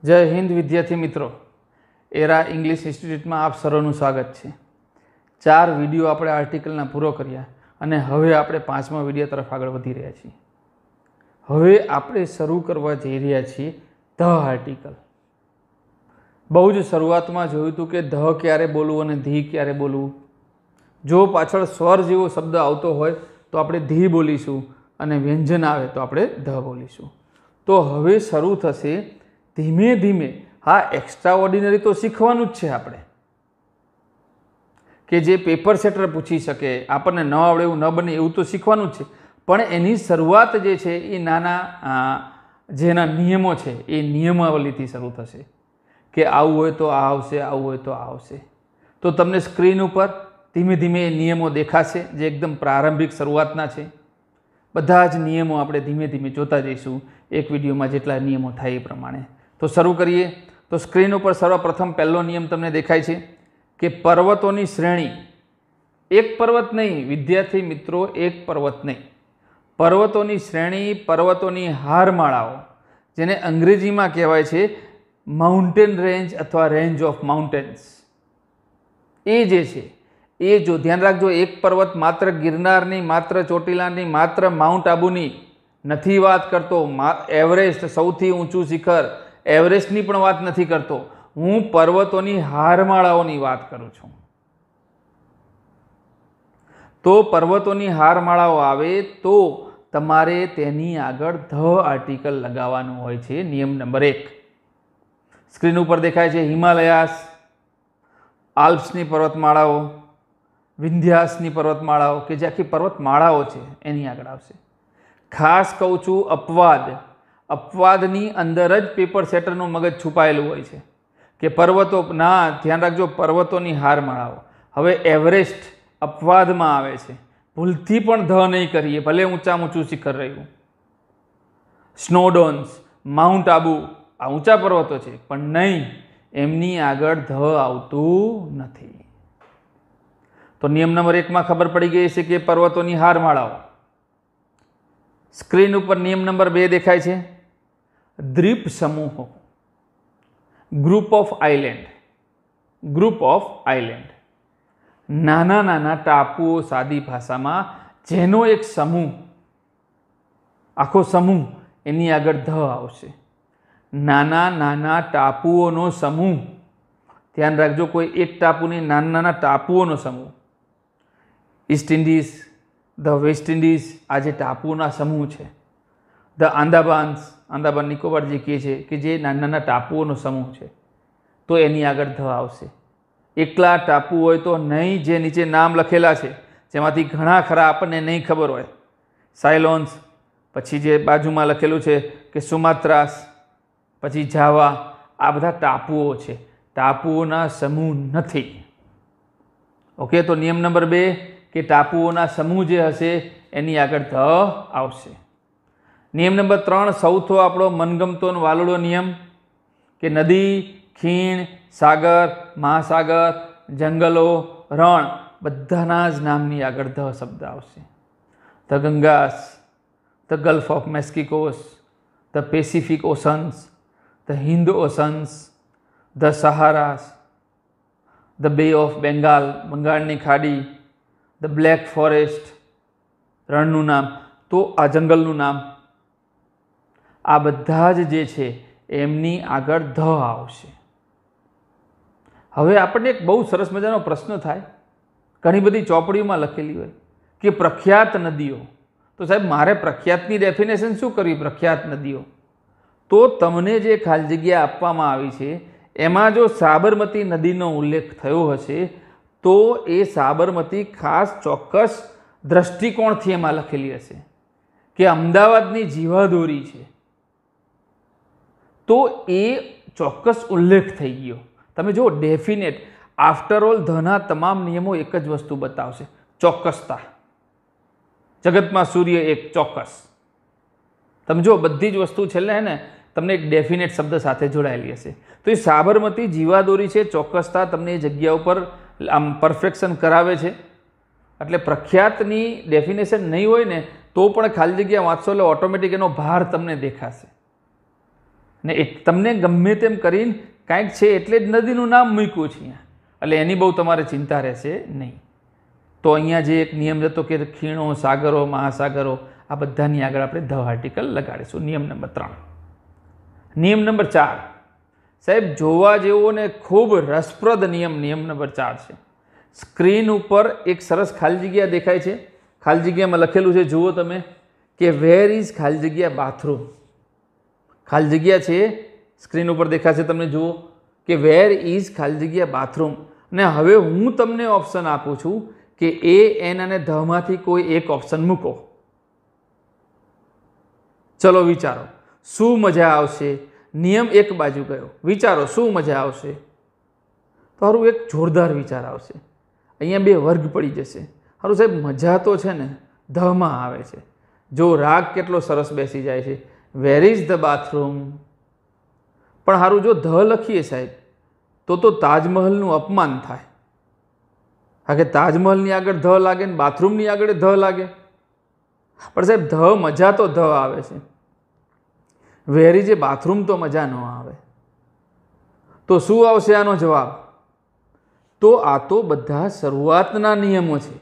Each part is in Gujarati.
जय हिंद विद्यार्थी मित्रों, एरा इंग्लिश इंस्टिट्यूट में आप सर्वનું स्वागत है। 4 विडियो આપણે આર્ટિકલના પૂરો કર્યા અને હવે આપણે 5મા વિડિયો તરફ આગળ વધી રહ્યા છીએ। હવે આપણે શરૂ કરવા જઈ રહ્યા છીએ ધ આર્ટિકલ। બહુ જ શરૂઆતમાં જોયું હતું કે ધ ક્યારે બોલવું અને ધી ક્યારે બોલવું। જો પાછળ સ્વર જેવો શબ્દ આવતો હોય તો આપણે ધી બોલીશું અને વ્યંજન આવે તો આપણે ધ બોલીશું। તો હવે શરૂ થશે ધીમે ધીમે। हाँ, एक्स्ट्रा ऑर्डिनरी तो शीखवानुं ज छे आपणे के जे पेपर सेटर पूछी सके, आपने न आवड़े एवुं न बने एवुं तो शीखवानुं ज छे, पण एनी शरूआत जे छे ए नाना जेना नियमो छे ए नियमावलीथी शरू थशे के आवुं होय तो आ आवशे, आवुं होय तो आ आवशे। तो तमने स्क्रीन पर धीमे धीमे नियमो देखाशे जे एकदम प्रारंभिक शरूआतना छे। बधा ज नियमो आपणे धीमे धीमे जोता जईशुं, एक विडियोमां जेटला नियमो थाय ए प्रमाणे। तो शुरू करिए। तो स्क्रीन पर सर्वप्रथम पहलो नियम तमने देखाय छे कि पर्वतों श्रेणी, एक पर्वत नहीं विद्यार्थी मित्रों, एक पर्वत नहीं, पर्वतों श्रेणी, पर्वतों हारमाळाओ जेने अंग्रेजी में कहेवाय छे माउंटेन रेंज अथवा रेंज ऑफ माउंटेन्स। ए जे छे ए जो ध्यान राखजो, एक पर्वत मात्र गिरनारनी, मात्र ચોટીલાની, मात्र माउंट आबूनी नथी वात करतो। एवरेस्ट सौथी ऊंचू शिखर एवरेस्टनी पण वात नथी करतो, हूँ पर्वतोनी हारमाळाओनी वात करूं छुं। तो पर्वतोनी हारमाळाओ आवे तो तमारे तेनी आगळ ध आर्टिकल लगाववानुं होय छे। नियम नंबर 1 स्क्रीन पर देखाय छे हिमालयास, आल्प्सनी पर्वतमाळाओ, विंध्यासनी पर्वतमाळाओ के जे आखी पर्वतमाळाओ छे एनी आगळ आवशे। खास कहूं छुं अपवाद, अपवादनी अंदर ज पेपर सेटरनुं मगज छुपायेलुं होय छे कि पर्वतो ना, ध्यान राखजो पर्वतोनी हारमाळाओ। हवे एवरेस्ट अपवादमां आवे छे, भूलथी पण ध नहीं करीए, भले ऊंचामां ऊंचुं शिखर रह्युं। स्नोडोन्स, माउंट आबू आ ऊंचा पर्वतो छे पण नहीं, एमनी आगळ ध आवतुं नथी। तो नियम नंबर 1 में खबर पड़ी गई है कि पर्वतोनी हारमाळाओ। स्क्रीन पर नियम नंबर 2 देखाय छे द्वीप समूहो, group of island, group of island, नाना नाना टापुओ, सादी भाषा में जेनो एक समूह, आखो समूह एनी आगळ ध आवशे। नाना नाना टापुओनो समूह, ध्यान राखजो कोई एक टापू नहीं, नाना नाना टापुओनो समूह। East Indies, the West Indies आज टापुओना समूह है। द आंदामान्स, आंदामान निकोबार जे कहे छे कि जे नाना नाना टापुओनो समूह है तो एनी आगळ ध आवशे। एकला टापू होय तो नहीं, जे नीचे नाम लखेला है जेमांथी घणा खरा आपने नहीं खबर होय। साइलोन्स, पछी जे बाजुमां लखेलुं छे कि सुमात्रास, पछी जावा, आ बधा टापुओ छे, टापुओना समूह नथी। ओके, तो नियम नंबर 2 कि टापुओना समूह जे हशे एनी आगळ ध आवशे। नियम नंबर 3 सौथो आपणो मनगमतो वालोड़ो नियम कि नदी, खीण, सागर, महासागर, जंगलो, रण बधाना ज नामनी आगळ ध शब्द आवशे। The Gangas, the Gulf of Mexicos, the Pacific Oceans, the Hind Oceans, the Saharas, the Bay of Bengal, बंगाळनी खाड़ी, द ब्लेक फॉरेस्ट, रणनु नाम, तो आ जंगलनु नाम, आ बधा ज जे छे एमनी आगळ ध आवशे। हवे आपणे एक बहु सरस मजानो प्रश्न थाय, घणी बधी चोपड़ीओमां लखेली होय कि प्रख्यात नदीओ। तो साहेब मारे प्रख्यातनी डेफिनेशन शुं करवी? प्रख्यात नदीओ तो तमने जे खाली जग्या आपवामां आवी छे एमां जो साबरमती नदीनो उल्लेख थयो हशे तो ए साबरमती खास चोक्कस दृष्टिकोणथी एमां लखेली हशे कि अमदावादनी जीवादोरी छे, तो ए चोक्कस उल्लेख थई गयो। तमे जो डेफिनेट, आफ्टर ऑल धना तमाम नियमों एक ज वस्तु बतावशे, चोक्कसता। जगत में सूर्य एक चोक्कस, तमे जो बधी ज वस्तु छेल्ले है ने तमने एक डेफिनेट शब्द साथे जोड़ायेली हशे। तो ये साबरमती जीवादोरी छे, चोक्कसता तमने जग्या पर आम परफेक्शन करावे छे। एटले प्रख्यातनी डेफिनेशन नहीं होय ने तो पण खाली जग्या वाँचशो એટલે ऑटोमेटिक एनो भार तमने देखाशे। ને તમને ગમે તેમ કરીને કાંઈક છે એટલે જ નદીનું નામ મૂક્યું છે અહીંયા, એટલે એની બહુ તમારે ચિંતા રહેશે નહીં. તો અહીંયા જે એક નિયમ હતો કે ખીણો, સાગરો, મહાસાગરો, આ બધાની આગળ આપણે ધ આર્ટિકલ લગાડીશું. નિયમ નંબર 3. નિયમ નંબર 4 સાહેબ જોવા જેવો ને ખૂબ રસપ્રદ નિયમ નંબર 4 છે. સ્ક્રીન ઉપર એક સરસ ખાલી જગ્યા દેખાય છે. ખાલી જગ્યામાં લખેલું છે, જુઓ તમે, કે વેર ઇઝ ખાલી જગ્યા બાથરૂમ. ખાલી જગ્યા છે સ્ક્રીન ઉપર દેખાશે તમને, જુઓ કે વેર ઇઝ ખાલી જગ્યા બાથરૂમ. અને હવે હું તમને ઓપ્શન આપું છું કે એ, એન અને ધમાંથી કોઈ એક ઓપ્શન મૂકો. ચલો વિચારો શું મજા આવશે. નિયમ એક બાજુ ગયો, વિચારો શું મજા આવશે. તારું એક જોરદાર વિચાર આવશે. અહીંયા 2 વર્ગ પડી જશે. સારું સાહેબ, મજા તો છે ને ધમાં આવે છે. જો રાગ કેટલો સરસ બેસી જાય છે, વેર ઇઝ ધ બાથરૂમ. પણ સારું જો ધ લખીએ સાહેબ તો તાજમહલનું અપમાન થાય. હા કે તાજમહલની આગળ ધ લાગે ને બાથરૂમની આગળ ધ લાગે. પણ સાહેબ ધ મજા તો ધ આવે છે, વેર ઇઝ એ બાથરૂમ તો મજા ન આવે. તો શું આવશે આનો જવાબ? તો આ તો બધા શરૂઆતના નિયમો છે.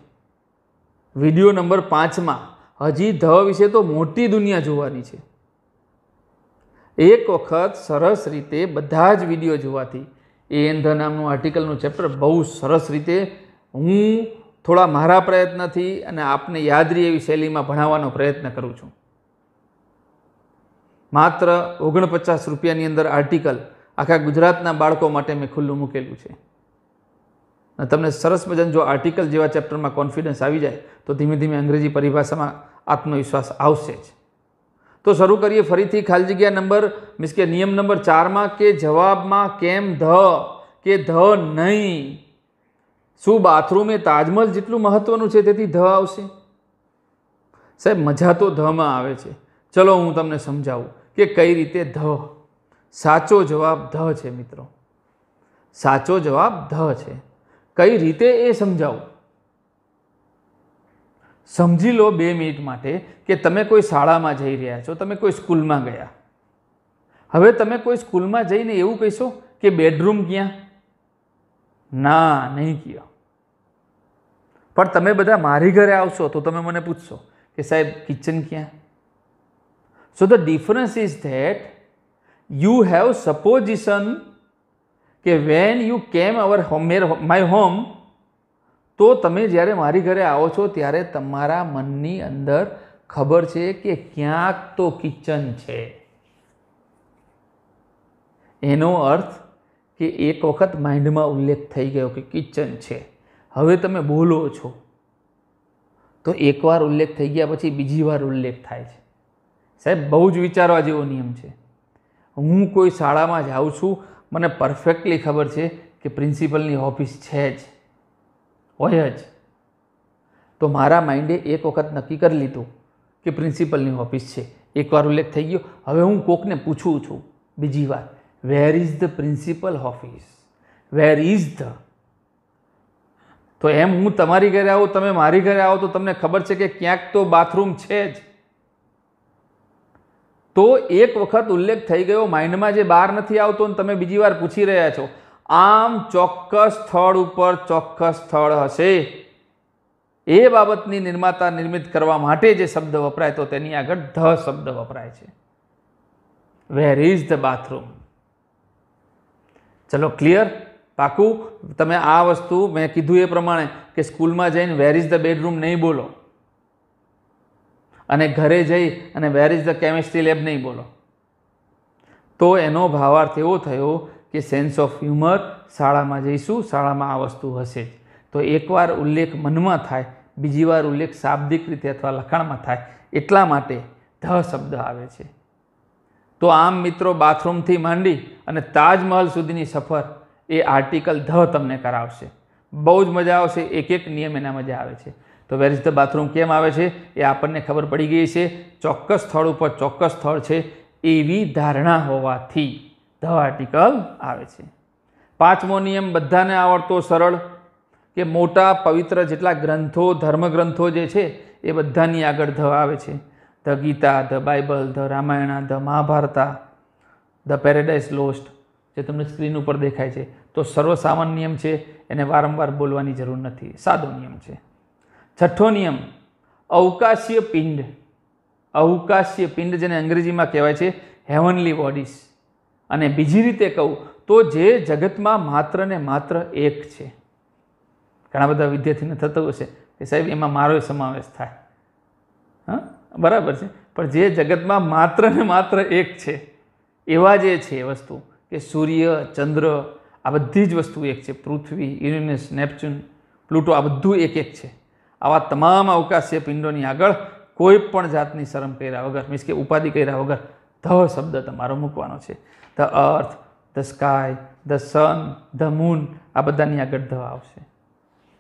વિડીયો નંબર 5માં હજી ધ વિશે તો મોટી દુનિયા જોવાની છે. એક વખત સરસ રીતે બધા જ વિડીયો જોવાથી એ એન ધ નામનું આર્ટિકલનું ચેપ્ટર બહુ સરસ રીતે હું થોડા મારા પ્રયત્નથી અને આપને યાદ રહે એવી શૈલીમાં ભણાવવાનો પ્રયત્ન કરું છું. માત્ર 49 રૂપિયાની અંદર આર્ટિકલ આખા ગુજરાતના બાળકો માટે મેં ખુલ્લું મૂકેલું છે. અને તમને સરસ મજાનું જો આર્ટિકલ જેવા ચેપ્ટરમાં કોન્ફિડન્સ આવી જાય તો ધીમે ધીમે અંગ્રેજી પરિભાષામાં આત્મવિશ્વાસ આવશે જ. તો શરૂ કરીએ ફરીથી ખાલી જગ્યા નંબર મીન્સ કે નિયમ નંબર 4માં કે જવાબમાં કેમ ધ કે ધ નહીં. શું બાથરૂમ એ તાજમહલ જેટલું મહત્વનું છે તેથી ધ આવશે? સાહેબ મજા તો ધમાં આવે છે. ચલો હું તમને સમજાવું કે કઈ રીતે ધ. સાચો જવાબ ધ છે મિત્રો, સાચો જવાબ ધ છે. કઈ રીતે એ સમજાવું. સમજી લો 2 મિનિટ માટે કે તમે કોઈ શાળામાં જઈ રહ્યા છો, તમે કોઈ સ્કૂલમાં ગયા. હવે તમે કોઈ સ્કૂલમાં જઈને એવું કહીશો કે બેડરૂમ ક્યાં? ના, નહીં કહો. પણ તમે બધા મારી ઘરે આવશો તો તમે મને પૂછશો કે સાહેબ કિચન ક્યાં? So the difference is that you have supposition કે when you came my home, તો તમે જ્યારે મારી ઘરે આવો છો ત્યારે તમારા મનની અંદર ખબર છે કે ક્યાંક તો કિચન છે. એનો અર્થ કે એક વખત માઇન્ડમાં ઉલ્લેખ થઈ ગયો કે કિચન છે. હવે તમે બોલો છો તો એકવાર ઉલ્લેખ થઈ ગયા પછી બીજી વાર ઉલ્લેખ થાય છે. સાહેબ બહુ જ વિચારવા જેવો નિયમ છે. હું કોઈ શાળામાં જાઉં છું, મને પરફેક્ટલી ખબર છે કે પ્રિન્સિપલની ઓફિસ છે જ, હોય જ. તો મારા માઇન્ડે એક વખત નક્કી કરી લીધું કે પ્રિન્સિપલની ઓફિસ છે, એકવાર ઉલ્લેખ થઈ ગયો. હવે હું કોકને પૂછું છું બીજી વાર, where is the principal office? Where is the? તો એમ હું તમારી ઘરે આવું, તમે મારી ઘરે આવો તો તમને ખબર છે કે ક્યાંક તો બાથરૂમ છે જ. તો એક વખત ઉલ્લેખ થઈ ગયો, માઇન્ડમાં જે બહાર નથી આવતો અને તમે બીજી વાર પૂછી રહ્યા છો, આમ ચોક્કસ સ્થળ ઉપર ચોક્કસ સ્થળ હશે. એ બાબતની નિર્મિત કરવા માટે જે શબ્દ વપરાય તો તેની આગળ ધ શબ્દ વપરાય છે. Where is the bathroom? ચલો ક્લિયર? પાકું? તમે આ વસ્તુ મેં કીધું એ પ્રમાણે કે સ્કૂલમાં જઈને વેર ઇઝ ધ બેડરૂમ નહીં બોલો, અને ઘરે જઈ અને where is the chemistry lab નહીં બોલો. તો એનો ભાવાર્થ એવો થયો કે સેન્સ ઓફ હ્યુમર, શાળામાં જઈશું, શાળામાં આ વસ્તુ હશે જ. તો એકવાર ઉલ્લેખ મનમાં થાય, બીજી વાર ઉલ્લેખ શાબ્દિક રીતે અથવા લખાણમાં થાય, એટલા માટે ધ શબ્દ આવે છે. તો આમ મિત્રો બાથરૂમથી માંડી અને તાજમહલ સુધીની સફર એ આર્ટિકલ ધ તમને કરાવશે. બહુ જ મજા આવશે. એક એક નિયમ એના મજા આવે છે. તો વેર ઇઝ ધ બાથરૂમ કેમ આવે છે એ આપણને ખબર પડી ગઈ છે. ચોક્કસ સ્થળ ઉપર ચોક્કસ સ્થળ છે એવી ધારણા હોવાથી ધ આર્ટિકલ આવે છે. 5મો નિયમ બધાને આવડતો, સરળ, કે મોટા પવિત્ર જેટલા ગ્રંથો, ધર્મગ્રંથો જે છે એ બધાની આગળ ધ આવે છે. The Gita, the Bible, the Ramayana, the Mahabharata, the Paradise Lost, જે તમને સ્ક્રીન ઉપર દેખાય છે. તો સર્વસામાન્ય નિયમ છે, એને વારંવાર બોલવાની જરૂર નથી, સાદો નિયમ છે. છઠ્ઠો નિયમ, અવકાશીય પિંડ. અવકાશીય પિંડ જેને અંગ્રેજીમાં કહેવાય છે હેવનલી બોડીઝ. અને બીજી રીતે કહું તો જે જગતમાં માત્ર ને માત્ર એક છે. ઘણા બધા વિદ્યાર્થીને થતું હશે કે સાહેબ એમાં મારો સમાવેશ થાય. હા, બરાબર છે, પણ જે જગતમાં માત્ર ને માત્ર એક છે એવા જે છે વસ્તુ, કે સૂર્ય, ચંદ્ર, આ બધી જ વસ્તુ એક છે. પૃથ્વી, યુરેનસ, નેપચ્યુન, પ્લુટો, આ બધું એક એક છે. આવા તમામ અવકાશીય પિંડોની આગળ કોઈ પણ જાતની શરમ કર્યા વગર, મીન્સ કે ઉપાધિ કર્યા વગર ધ શબ્દ તમારો મૂકવાનો છે. The earth, the sky, the sun, the moon, આ બધાની આગળ ધ આવશે.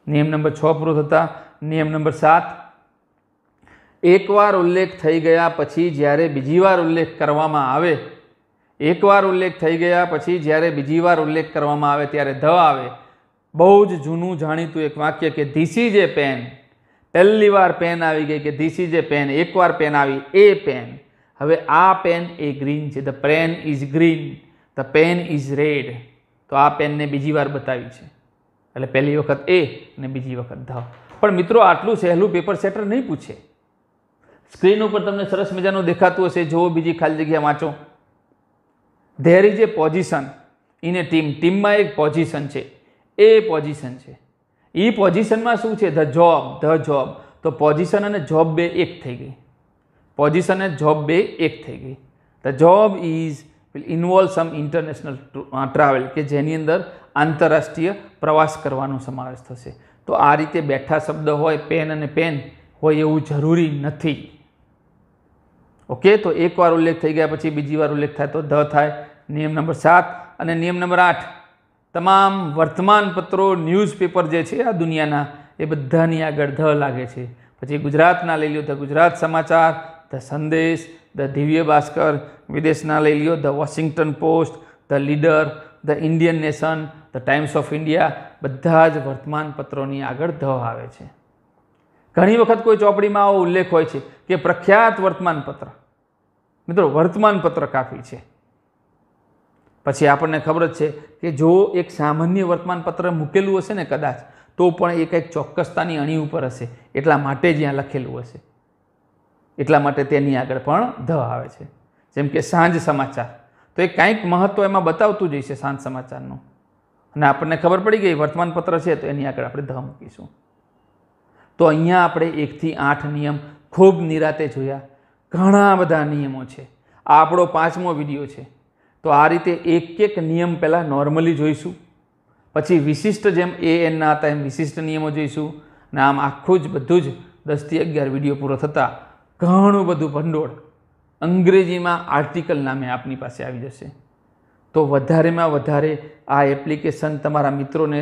નિયમ નંબર 6 પૂરો થતા નિયમ નંબર 7, એકવાર ઉલ્લેખ થઈ ગયા પછી જ્યારે બીજી વાર ઉલ્લેખ કરવામાં આવે, એકવાર ઉલ્લેખ થઈ ગયા પછી જ્યારે બીજી વાર ઉલ્લેખ કરવામાં આવે ત્યારે ધ આવે. બહુ જ જૂનું જાણીતું એક વાક્ય કે ધીસ ઇઝ એ પેન. પહેલી વાર પેન આવી ગઈ કે ધીસ ઇઝ એ પેન, એકવાર પેન આવી, એ પેન. હવે આ પેન એ ગ્રીન છે, the pen is green, the pen is red. તો આ પેનને બીજી વાર બતાવી છે, એટલે પહેલી વખત એ અને બીજી વખત ધ. પણ મિત્રો આટલું સહેલું પેપર સેટર નહીં પૂછે. સ્ક્રીન ઉપર તમને સરસ મજાનું દેખાતું હશે, જુઓ, બીજી ખાલી જગ્યા વાંચો. There is A position in A team. ટીમમાં એક પોઝિશન છે, એ પોઝિશન છે. એ પોઝિશનમાં શું છે? The job, the job. તો પોઝિશન અને જોબ બે એક થઈ ગઈ. પોઝિશન અને જોબ બે એક થઈ ગઈ. The job is will involve some international travel, કે જેની અંદર આંતરરાષ્ટ્રીય પ્રવાસ કરવાનો સમાવેશ થશે. તો આ રીતે બેઠા શબ્દ હોય, પેન અને પેન હોય એવું જરૂરી નથી. ઓકે, તો એકવાર ઉલ્લેખ થઈ ગયા પછી બીજી વાર ઉલ્લેખ થાય તો ધ થાય. નિયમ નંબર 7. અને નિયમ નંબર 8, તમામ વર્તમાનપત્રો, ન્યૂઝપેપર જે છે આ દુનિયાના, એ બધાની આગળ ધ લાગે છે. પછી ગુજરાતના લઈ લો ધ ગુજરાત સમાચાર, ધ સંદેશ, ધ દિવ્ય ભાસ્કર. વિદેશના લઈ લો the Washington Post, the Leader, the Indian Nation, the Times of India. બધા જ વર્તમાનપત્રોની આગળ ધ આવે છે. ઘણી વખત કોઈ ચોપડીમાં આવો ઉલ્લેખ હોય છે કે પ્રખ્યાત વર્તમાનપત્ર. મિત્રો, વર્તમાનપત્ર કાફી છે. પછી આપણને ખબર જ છે કે જો એક સામાન્ય વર્તમાનપત્ર મૂકેલું હશે ને કદાચ, તો પણ એ કંઈક ચોક્કસતાની અણી ઉપર હશે, એટલા માટે જ ત્યાં લખેલું હશે. એટલા માટે તેની આગળ પણ ધ આવે છે. જેમ કે સાંજ સમાચાર, તો એ કાંઈક મહત્વ એમાં બતાવતું જ હશે સાંજ સમાચારનું, અને આપણને ખબર પડી ગઈ વર્તમાનપત્ર છે, તો એની આગળ આપણે ધ મૂકીશું. તો અહીંયા આપણે 1 થી 8 નિયમ ખૂબ નિરાતે જોયા. ઘણા બધા નિયમો છે. આ આપણો 5મો વિડીયો છે. તો આ રીતે એક એક નિયમ પહેલાં નોર્મલી જોઈશું, પછી વિશિષ્ટ, જેમ એનના હતા એમ વિશિષ્ટ નિયમો જોઈશું. અને આમ આખું જ બધું જ 10 થી 11 વિડીયો પૂરો થતાં ઘણું બધું ભંડોળ અંગ્રેજીમાં આર્ટિકલ નામે આપની પાસે આવી જશે. તો વધારેમાં વધારે આ એપ્લિકેશન તમારા મિત્રોને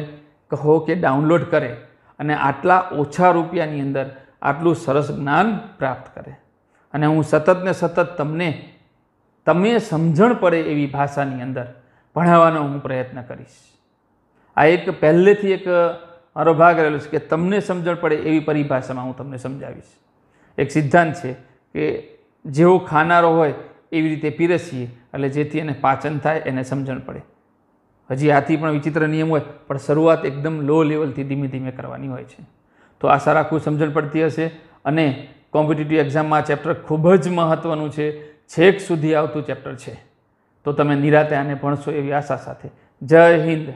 કહો કે ડાઉનલોડ કરે અને આટલા ઓછા રૂપિયાની અંદર આટલું સરસ જ્ઞાન પ્રાપ્ત કરે. અને હું સતત ને સતત તમે સમજણ પડે એવી ભાષાની અંદર ભણાવવાનો હું પ્રયત્ન કરીશ. આ એક પહેલેથી એક મારો ભાગ રહેલો છે કે તમને સમજણ પડે એવી પરિભાષામાં હું તમને સમજાવીશ. એક સિદ્ધાંત છે કે જેવો ખાનારો હોય એવી રીતે પીરસીએ, એટલે જેથી એને પાચન થાય, એને સમજણ પડે. હજી આથી પણ વિચિત્ર નિયમ હોય, પણ શરૂઆત એકદમ લો લેવલથી ધીમે ધીમે કરવાની હોય છે. તો આશા રાખું સમજણ પડતી હશે. અને કોમ્પિટિટિવ એક્ઝામમાં આ ચેપ્ટર ખૂબ જ મહત્ત્વનું છે, છેક સુધી આવતું ચેપ્ટર છે. તો તમે નિરાતે આને ભણશો એવી આશા સાથે. જય હિન્દ.